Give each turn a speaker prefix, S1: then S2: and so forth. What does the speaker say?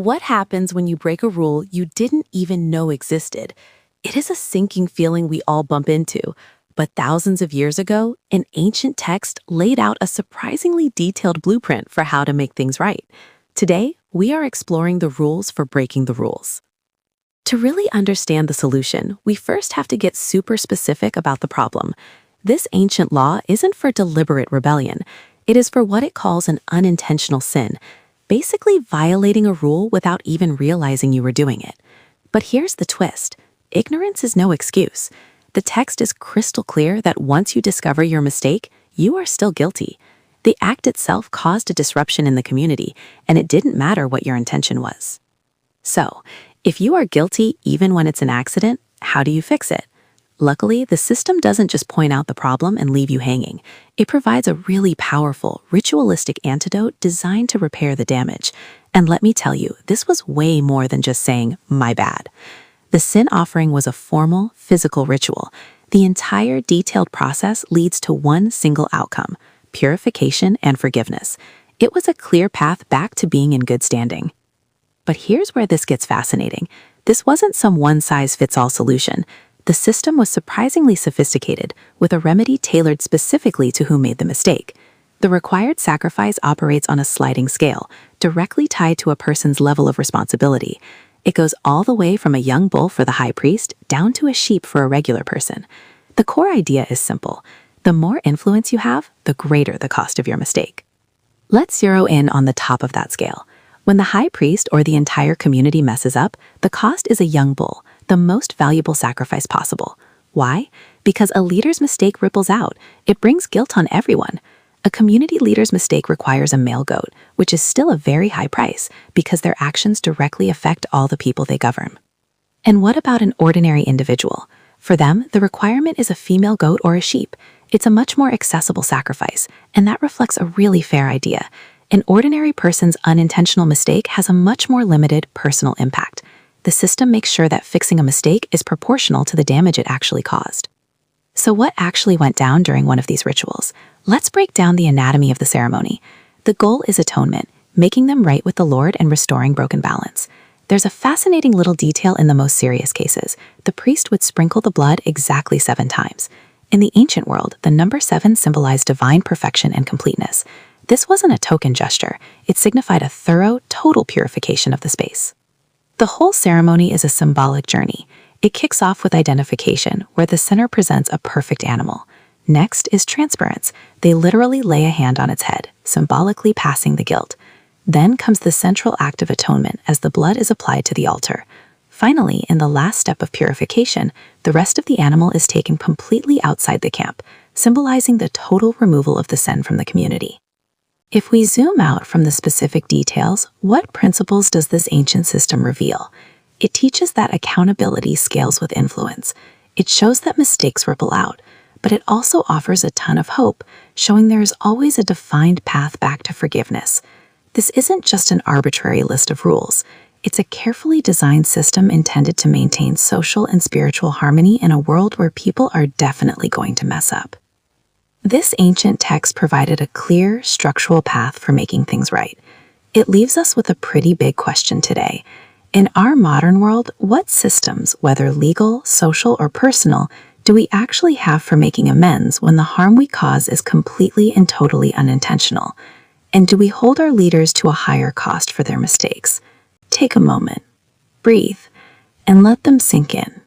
S1: What happens when you break a rule you didn't even know existed? It is a sinking feeling we all bump into. But thousands of years ago, an ancient text laid out a surprisingly detailed blueprint for how to make things right. Today, we are exploring the rules for breaking the rules. To really understand the solution, we first have to get super specific about the problem. This ancient law isn't for deliberate rebellion. It is for what it calls an unintentional sin, basically violating a rule without even realizing you were doing it. But here's the twist. Ignorance is no excuse. The text is crystal clear that once you discover your mistake, you are still guilty. The act itself caused a disruption in the community, and it didn't matter what your intention was. So, if you are guilty even when it's an accident, how do you fix it? Luckily, the system doesn't just point out the problem and leave you hanging. It provides a really powerful, ritualistic antidote designed to repair the damage. And let me tell you, this was way more than just saying, "my bad." The sin offering was a formal, physical ritual. The entire detailed process leads to one single outcome: purification and forgiveness. It was a clear path back to being in good standing. But here's where this gets fascinating. This wasn't some one-size-fits-all solution. The system was surprisingly sophisticated, with a remedy tailored specifically to who made the mistake. The required sacrifice operates on a sliding scale, directly tied to a person's level of responsibility. It goes all the way from a young bull for the high priest down to a sheep for a regular person. The core idea is simple. The more influence you have, the greater the cost of your mistake. Let's zero in on the top of that scale. When the high priest or the entire community messes up, the cost is a young bull, the most valuable sacrifice possible. Why? Because a leader's mistake ripples out. It brings guilt on everyone. A community leader's mistake requires a male goat, which is still a very high price because their actions directly affect all the people they govern. And what about an ordinary individual? For them, the requirement is a female goat or a sheep. It's a much more accessible sacrifice, and that reflects a really fair idea. An ordinary person's unintentional mistake has a much more limited personal impact. The system makes sure that fixing a mistake is proportional to the damage it actually caused. So what actually went down during one of these rituals? Let's break down the anatomy of the ceremony. The goal is atonement, making them right with the Lord and restoring broken balance. There's a fascinating little detail in the most serious cases. The priest would sprinkle the blood exactly 7 times. In the ancient world, the number 7 symbolized divine perfection and completeness. This wasn't a token gesture. It signified a thorough, total purification of the space. The whole ceremony is a symbolic journey. It kicks off with identification, where the sinner presents a perfect animal. Next is transference. They literally lay a hand on its head, symbolically passing the guilt. Then comes the central act of atonement as the blood is applied to the altar. Finally, in the last step of purification, the rest of the animal is taken completely outside the camp, symbolizing the total removal of the sin from the community. If we zoom out from the specific details, what principles does this ancient system reveal? It teaches that accountability scales with influence. It shows that mistakes ripple out, but it also offers a ton of hope, showing there is always a defined path back to forgiveness. This isn't just an arbitrary list of rules. It's a carefully designed system intended to maintain social and spiritual harmony in a world where people are definitely going to mess up. This ancient text provided a clear, structural path for making things right. It leaves us with a pretty big question today. In our modern world, what systems, whether legal, social, or personal, do we actually have for making amends when the harm we cause is completely and totally unintentional? And do we hold our leaders to a higher cost for their mistakes? Take a moment, breathe, and let them sink in.